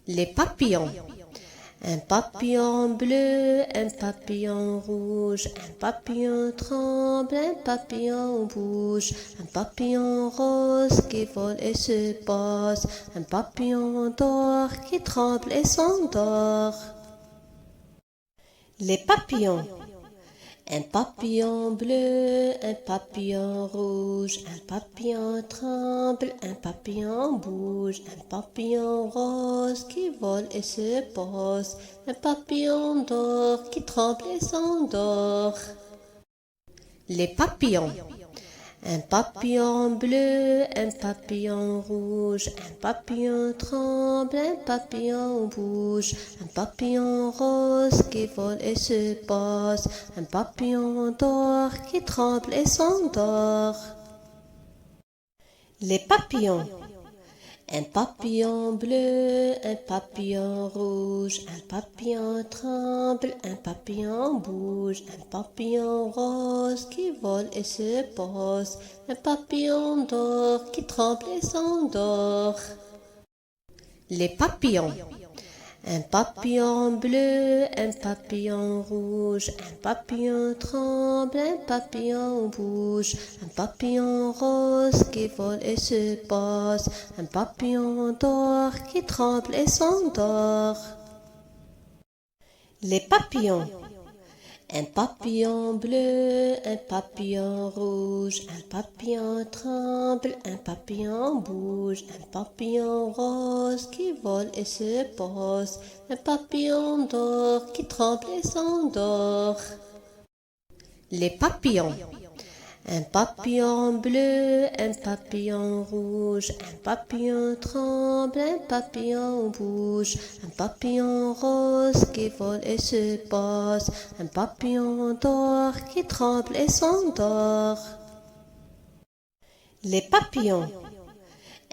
Les papillons. Un papillon bleu, un papillon rouge, un papillon tremble, un papillon bouge, un papillon rose qui vole et se pose, un papillon d'or qui tremble et s'endort. Les papillons. Un papillon bleu, un papillon rouge, un papillon tremble, un papillon bouge, un papillon rose qui vole et se pose, un papillon d'or qui tremble et s'endort. Les papillons. Un papillon bleu, un papillon rouge, un papillon tremble, un papillon bouge, un papillon rose qui vole et se pose, un papillon d'or qui tremble et s'endort. Les papillons. Un papillon bleu, un papillon rouge, un papillon tremble, un papillon bouge, un papillon rose qui vole et se pose, un papillon d'or qui tremble et s'endort. Les papillons. Un papillon bleu, un papillon rouge, un papillon tremble, un papillon bouge, un papillon rose qui vole et se pose, un papillon d'or qui tremble et s'endort. Les papillons. Un papillon bleu, un papillon rouge, un papillon tremble, un papillon bouge, un papillon rose qui vole et se pose, un papillon d'or qui tremble et s'endort. Les papillons. Un papillon bleu, un papillon rouge, un papillon tremble, un papillon bouge, un papillon rose qui vole et se pose, un papillon d'or qui tremble et s'endort. Les papillons.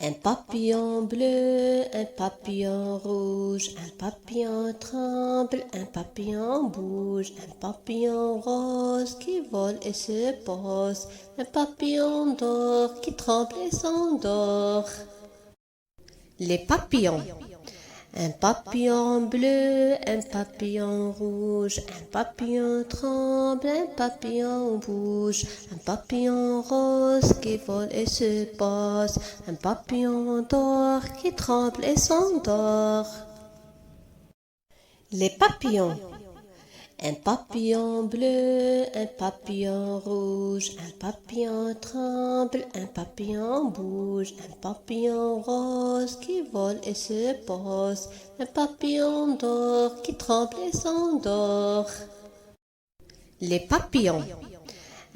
Un papillon bleu, un papillon rouge, un papillon tremble, un papillon bouge, un papillon rose qui vole et se pose, un papillon d'or qui tremble et s'endort. Les papillons. Un papillon bleu, un papillon rouge, un papillon tremble, un papillon bouge, un papillon rose qui vole et se pose, un papillon d'or qui tremble et s'endort. Les papillons. Un papillon bleu, un papillon rouge, un papillon tremble, un papillon bouge, un papillon rose qui vole et se pose, un papillon d'or qui tremble et s'endort. Les papillons.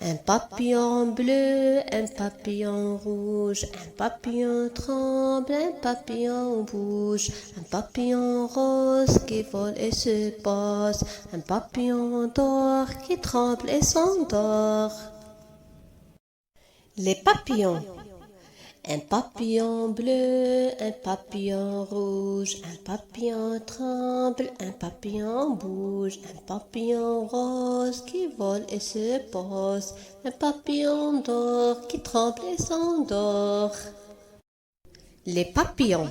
Un papillon bleu, un papillon rouge, un papillon tremble, un papillon bouge, un papillon rose qui vole et se pose, un papillon d'or qui tremble et s'endort. Les papillons. Un papillon bleu, un papillon rouge, un papillon tremble, un papillon bouge, un papillon rose qui vole et se pose, un papillon d'or qui tremble et s'endort. Les papillons.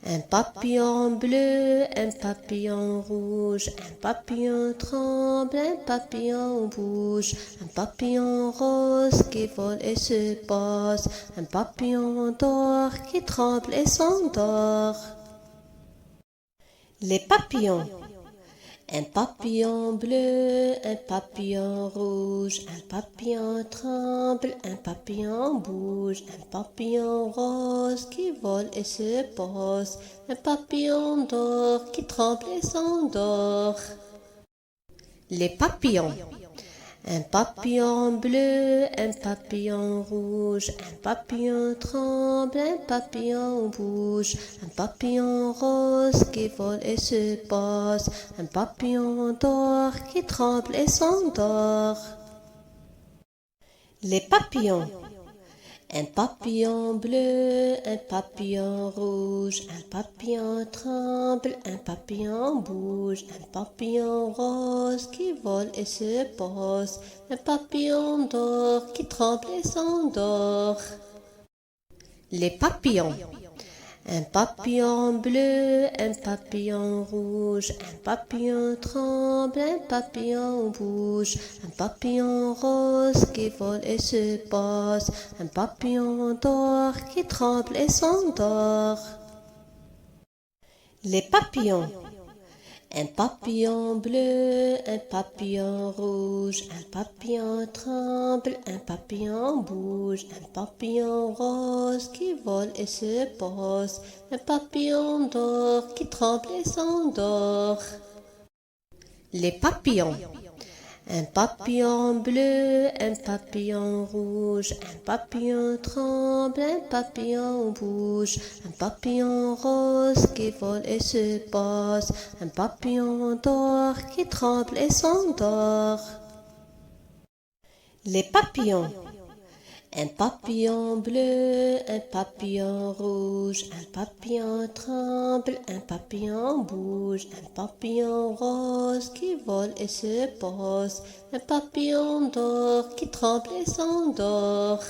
Un papillon bleu, un papillon rouge, un papillon tremble, un papillon bouge, un papillon rose qui vole et se pose, un papillon d'or qui tremble et s'endort. Les papillons. Un papillon bleu, un papillon rouge, un papillon tremble, un papillon bouge, un papillon rose qui vole et se pose, un papillon d'or qui tremble et s'endort. Les papillons. Un papillon bleu, un papillon rouge, un papillon tremble, un papillon bouge, un papillon rose qui vole et se pose, un papillon d'or qui tremble et s'endort. Les papillons. Un papillon bleu, un papillon rouge, un papillon tremble, un papillon bouge, un papillon rose qui vole et se pose, un papillon d'or qui tremble et s'endort. Les papillons. Un papillon bleu, un papillon rouge, un papillon tremble, un papillon bouge, un papillon rose qui vole et se pose, un papillon d'or qui tremble et s'endort. Les papillons. Un papillon bleu, un papillon rouge, un papillon tremble, un papillon bouge, un papillon rose qui vole et se pose, un papillon d'or qui tremble et s'endort. Les papillons. Un papillon bleu, un papillon rouge, un papillon tremble, un papillon bouge, un papillon rose qui vole et se pose, un papillon d'or qui tremble et s'endort. Les papillons. Un papillon bleu, un papillon rouge, un papillon tremble, un papillon bouge, un papillon rose qui vole et se pose, un papillon d'or qui tremble et s'endort.